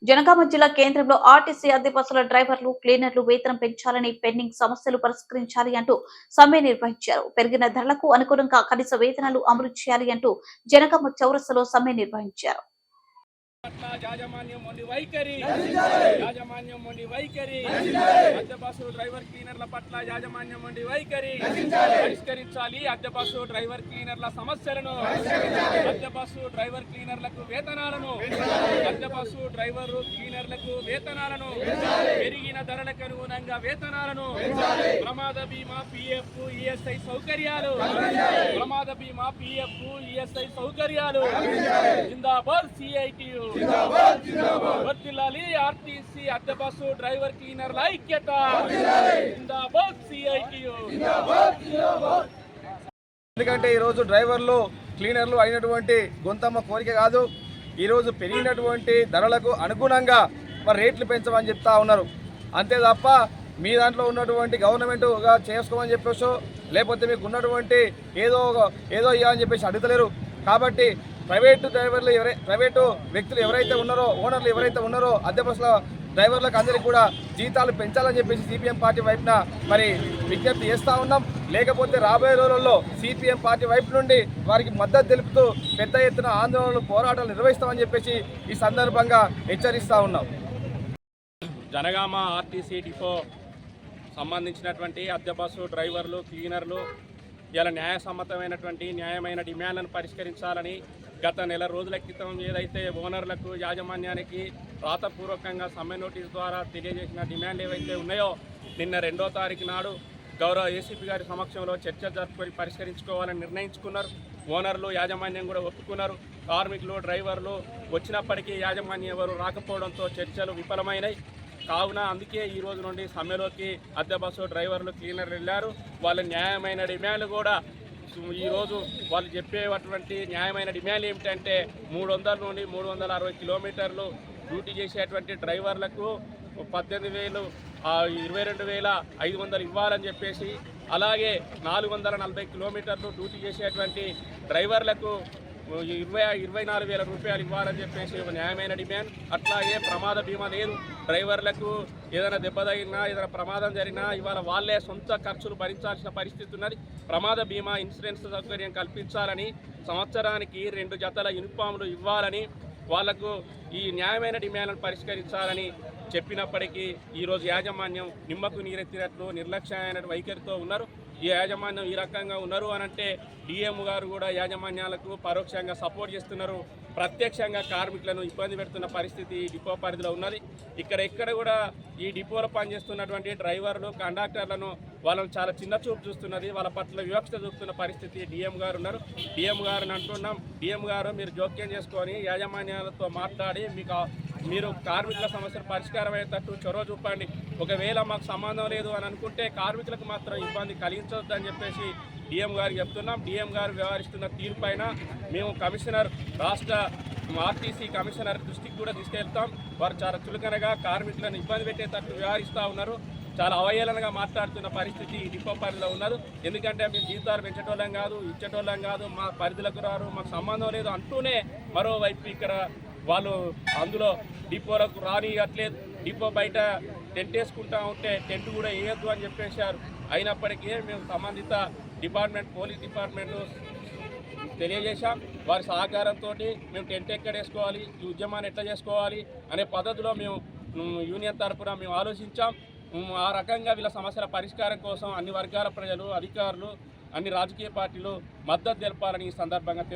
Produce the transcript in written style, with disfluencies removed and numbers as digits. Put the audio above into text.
జనగామ జిల్లా కేంద్రంలో ఆర్టీసీ అద్దె బస్సుల డ్రైవర్లు, క్లీనర్లు వేతనం పెంచాలని, పెండింగ్ సమస్యలు పరిష్కరించాలి అంటూ సమ్మె నిర్వహించారు. పెరిగిన ధరలకు అనుగుణంగా కనీస వేతనాలు అమలు చేయాలి అంటూ జనగామ చౌరస్తలో సమ్మె నిర్వహించారు. యాజమాన్యం మొండి వైఖరి అద్దె బస్సు డ్రైవర్ క్లీనర్ల పట్ల యాజమాన్యం మొండి వైఖరి పరిష్కరించాలి. అద్దె బస్సు డ్రైవర్ క్లీనర్ల సమస్యలను, అద్దె బస్సు డ్రైవర్ క్లీనర్లకు వేతనాలను, అద్దె బస్సు డ్రైవర్ క్లీనర్లకు వేతనాలను, పెరిగిన ధరలకు అనుగుణంగా వేతనాలను, ప్రమాద బీమా, పిఎఫ్, ఈఎస్ఐ సౌకర్యాలు, ప్రమాద బీమా, పిఎఫ్, ఈఎస్ఐ సౌకర్యాలు. జిందాబాద్ సిఐటియు, వర్ధిల్లాలి ఆర్టీసీ అద్దె బస్సు డ్రైవర్ క్లీనర్ల ఐక్యత. జిందాబాద్ సిఐటియు. ఎందుకంటే ఈరోజు డ్రైవర్లు, క్లీనర్లు అయినటువంటి గొంతమ్మ కోరిక కాదు. ఈరోజు పెరిగినటువంటి ధరలకు అనుగుణంగా మరి రేట్లు పెంచమని చెప్తా ఉన్నారు. అంతే తప్ప మీ దాంట్లో ఉన్నటువంటి గవర్నమెంట్గా చేసుకోమని చెప్పేసో, లేకపోతే మీకు ఉన్నటువంటి ఏదో ఇవ్వని చెప్పేసి అడుగుతలేరు. కాబట్టి ప్రైవేటు వ్యక్తులు ఎవరైతే ఉన్నారో, ఓనర్లు ఎవరైతే ఉన్నారో, అద్దె బస్సుల డ్రైవర్లకు అందరికీ కూడా జీతాలు పెంచాలని చెప్పేసి సిపిఎం పార్టీ వైపున మరి విజ్ఞప్తి చేస్తూ ఉన్నాం. లేకపోతే రాబోయే రోజుల్లో సిపిఎం పార్టీ వైపు నుండి వారికి మద్దతు తెలుపుతూ పెద్ద ఎత్తున ఆందోళనలు, పోరాటాలు నిర్వహిస్తామని చెప్పేసి ఈ సందర్భంగా హెచ్చరిస్తూ ఉన్నాం. జనగామ ఆర్టీసీ డిపో సంబంధించినటువంటి అద్దె బస్సు డ్రైవర్లు, క్లీనర్లు ఇలా న్యాయసమ్మతమైనటువంటి న్యాయమైన డిమాండ్లను పరిష్కరించాలని గత నెల రోజుల క్రితం ఏదైతే ఓనర్లకు, యాజమాన్యానికి రాతపూర్వకంగా సమ్మె నోటీస్ ద్వారా తెలియజేసిన డిమాండ్లు ఏవైతే ఉన్నాయో, నిన్న 2వ తారీఖు నాడు గౌరవ ఏసీపీ గారి సమక్షంలో చర్చ జరుపుకొని పరిష్కరించుకోవాలని నిర్ణయించుకున్నారు. ఓనర్లు, యాజమాన్యం కూడా ఒప్పుకున్నారు. కార్మికులు, డ్రైవర్లు వచ్చినప్పటికీ యాజమాన్యం ఎవరు రాకపోవడంతో చర్చలు విఫలమైనాయి. కావున అందుకే ఈ రోజు నుండి సమ్మెలోకి అద్దె బస్సు డ్రైవర్లు, క్లీనర్లు వెళ్ళారు. వాళ్ళ న్యాయమైన డిమాండ్లు కూడా ఈరోజు వాళ్ళు చెప్పేటువంటి న్యాయమైన డిమాండ్లు ఏమిటంటే 300 నుండి 360 కిలోమీటర్లు డ్యూటీ చేసేటువంటి డ్రైవర్లకు 18,000, 22,500 ఇవ్వాలని చెప్పేసి, అలాగే 440 కిలోమీటర్లు డ్యూటీ చేసేటువంటి డ్రైవర్లకు 24,000 రూపాయలు ఇవ్వాలని చెప్పేసి ఒక న్యాయమైన డిమాండ్. అట్లాగే ప్రమాద బీమా లేదు. డ్రైవర్లకు ఏదైనా దెబ్బ తగిలినా, ఏదైనా ప్రమాదం జరిగినా ఇవాళ వాళ్ళే సొంత ఖర్చులు భరించాల్సిన పరిస్థితి ఉన్నది. ప్రమాద బీమా, ఇన్సూరెన్స్ సౌకర్యం కల్పించాలని, సంవత్సరానికి 2 జతల యూనిఫామ్లు ఇవ్వాలని, వాళ్లకు ఈ న్యాయమైన డిమాండ్లను పరిష్కరించాలని చెప్పినప్పటికీ ఈరోజు యాజమాన్యం నిమ్మకు నీరెత్తినట్లు నిర్లక్ష్యమైన వైఖరితో ఉన్నారు. ఈ యాజమాన్యం ఈ రకంగా ఉన్నారు అనంటే డిఎం గారు కూడా యాజమాన్యాలకు పరోక్షంగా సపోర్ట్ చేస్తున్నారు. ప్రత్యక్షంగా కార్మికులను ఇబ్బంది పెడుతున్న పరిస్థితి డిపో పరిధిలో ఉన్నది. ఎక్కడ కూడా ఈ డిపోలో పనిచేస్తున్నటువంటి డ్రైవర్లు, కండక్టర్లను వాళ్ళని చాలా చిన్న చూపు చూస్తున్నది. వాళ్ళ పట్ల వివక్షత చూపుతున్న పరిస్థితి డిఎం గారు ఉన్నారు. డిఎం గారిని అంటున్నాం, డిఎం గారు మీరు జోక్యం చేసుకొని యాజమాన్యాలతో మాట్లాడి మీరు కార్మికుల సమస్యలు పరిష్కారం అయ్యేటట్టు చొరవ చూపండి. ఒకవేళ మాకు సంబంధం లేదు అని అనుకుంటే కార్మికులకు మాత్రం ఇబ్బంది కలిగించవద్దని చెప్పేసి డిఎం గారికి చెప్తున్నాం. డిఎం గారు వ్యవహరిస్తున్న తీరు పైన మేము కమిషనర్, రాష్ట్ర ఆర్టీసీ కమిషనర్ దృష్టికి కూడా తీసుకెళ్తాం. వారు చాలా చులకనగా కార్మికులను ఇబ్బంది పెట్టేటట్టు వ్యవహరిస్తూ ఉన్నారు. చాలా అవహేళనగా మాట్లాడుతున్న పరిస్థితి ఈ డిపో పరిధిలో ఉన్నారు. ఎందుకంటే మేము జీతాలు పెంచేటోళ్ళం కాదు, ఇచ్చేటోళ్ళం కాదు, మా పరిధిలకు రారు, మాకు సంబంధం లేదు అంటూనే మరోవైపు ఇక్కడ వాళ్ళు అందులో డిపోలకు రానియట్లేదు. డిపో బయట టెంట్ వేసుకుంటా ఉంటే టెంట్ కూడా వేయొద్దు అని చెప్పేశారు. అయినప్పటికీ మేము సంబంధిత డిపార్ట్మెంట్, పోలీస్ డిపార్ట్మెంట్ తెలియజేశాం. వారి సహకారంతో మేము టెంట్ ఎక్కడ వేసుకోవాలి, ఈ ఉద్యమాన్ని ఎట్లా చేసుకోవాలి అనే పద్ధతిలో మేము యూనియన్ తరఫున మేము ఆలోచించాం. ఆ రకంగా వీళ్ళ సమస్యల పరిష్కారం కోసం అన్ని వర్గాల ప్రజలు, అధికారులు, అన్ని రాజకీయ పార్టీలు మద్దతు తెలపాలని ఈ సందర్భంగా